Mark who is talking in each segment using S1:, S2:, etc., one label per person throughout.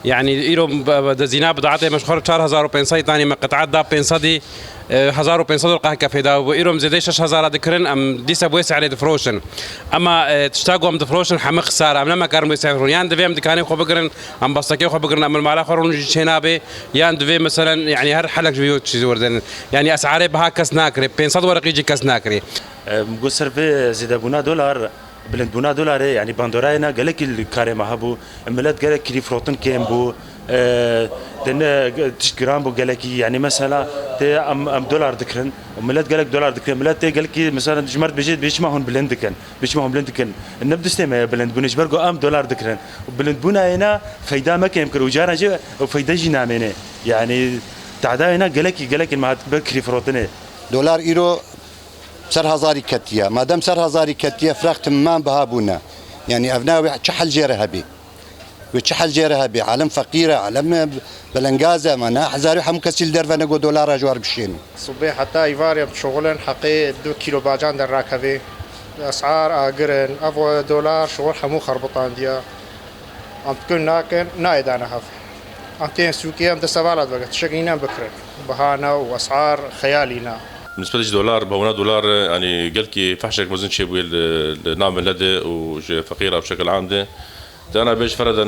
S1: يعني ایرو دزینا بدعت مشخور 4500 تانی مقطعات دا 500 1500 القاه كفيدا وإيرم زي 6000 ذكرن ام ديسا بويس على دفروشن اما تشتاقوا ام دفروشن حمق خساره ام لما كانوا يسافرون يان دفيم دكاني خو بقرن ام بسكي خو بقرن ام المالا خرون شينابي يان دفي مثلا يعني هر حلق جويوت شي زوردن يعني اسعاري بها كسناكري 500 ورقي يجي كسناكري
S2: مقصر في زيدابونا دولار بلندبونا دولار يعني باندوراينا قالك الكاري ما هبو ملات قالك كلي فروتن كيمبو دنا جرام بو قالك يعني مثلا تي ام دولار ذكرن وملات قالك دولار ذكرن ملات تي قالك مثلا جمرت بيجي بيش ما هون بلندكن بيش ما هون بلندكن النبض استمع بلندبونش برجو ام دولار ذكرن وبلندبونا هنا فايده ما كيمكن وجانا جي وفايده جينا منه يعني تعدا هنا قالك ما بكري فروتنه
S3: دولار ايرو سر هزاري كتيا ما دام سر هزاري كتيا فراغ تمام بهابونا يعني ابناء تشحل جيرها بي وتشحل جيرها بي عالم فقيره عالم بلنغازه ما حزاري حم كسيل درفنا جو دولار جوار بشين
S4: صبي حتى ايفار شغلن حقي 2 كيلو باجان در راكبي اسعار اجرن افو دولار شغل حمو خربطان ديا ام تكون ناكن نايدانا هاف انتين سوقي ام تسوالات بقى تشقينا بكره بهانا واسعار خيالينا
S5: بالنسبه للدولار بهونا دولار يعني قال كي فحشك مزن شيء نعمل لدى وفقيره بشكل عام ده انا بيش فرضا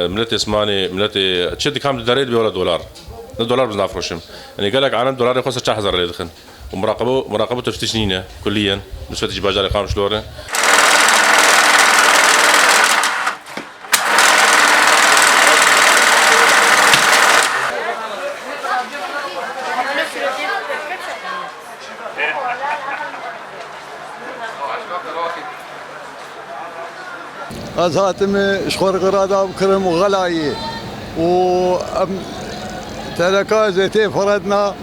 S5: ملتي اسماني ملتي تشد كام داريد بولا دولار الدولار بزنا فروشم يعني قال لك عالم دولار يخسر 9000 اللي دخل ومراقبه تفتشنينه كليا بالنسبه لجباجار قام شلوره
S6: از هاتم شخور قرادا بكرم وغلاي و تلقى زيتي فردنا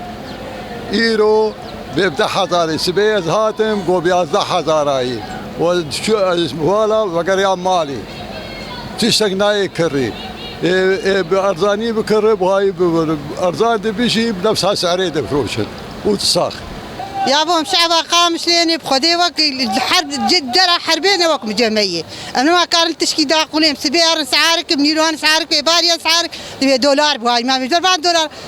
S6: ايرو بيبدا حضاري سبيز هاتم قو بيازدا حضاري ولا بقريان مالي تشتقناي كري بارزاني بكرب وهاي ارزان دبيشي بنفسها سعري دفروشن وتصاخ
S7: يا بوم شعبا قامش ليني بخدي وك الحرب جد درا حربين وك مجمعيه انا ما كان تشكي داقولين سبير سعارك بنيران سعارك باريا سعارك دولار بهاي ما $4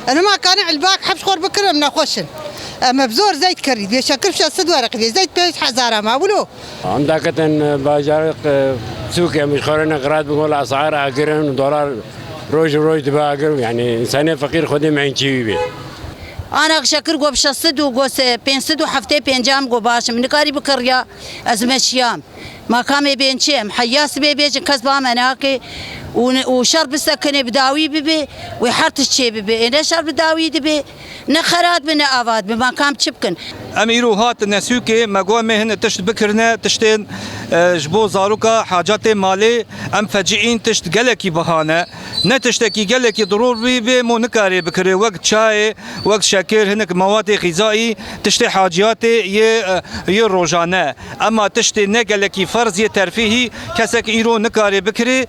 S7: انا ما كان الباك حبش خور بكره من خوشن اما بزور زيت كريد بيشكر في الصد ورق زيت بيش حزاره ما بلو
S1: عندك باجار سوق مش خورنا قرات بقول اسعار اجرن دولار روج دباغر يعني انسان فقير خدي معين شي
S8: أنا شكر جو بشصد وجوس بينصد وحفتي بينجام جو باش من قاري بكريا أزمشيام ما كام بينشيم حياس بيجي كسبة مناكي وشرب السكنة بداوي ببي وحرت الشيء ببي إنه شرب بداوي دبي نخرات من أفاد بما كام تشبكن
S9: أميرو هات النسوكي مقومة هن تشت بكرنا تشتين جبو زاروكا حاجات مالي أم فجئين تشت قلكي بهانا نتشتكي قلكي ضرور بي مو نكاري بكري وقت شاي وقت شاكر هنك مواد غذائي تشتي حاجات ي روجانا أما تشتي نقلكي فرض ترفيهي كسك إيرو نكاري بكري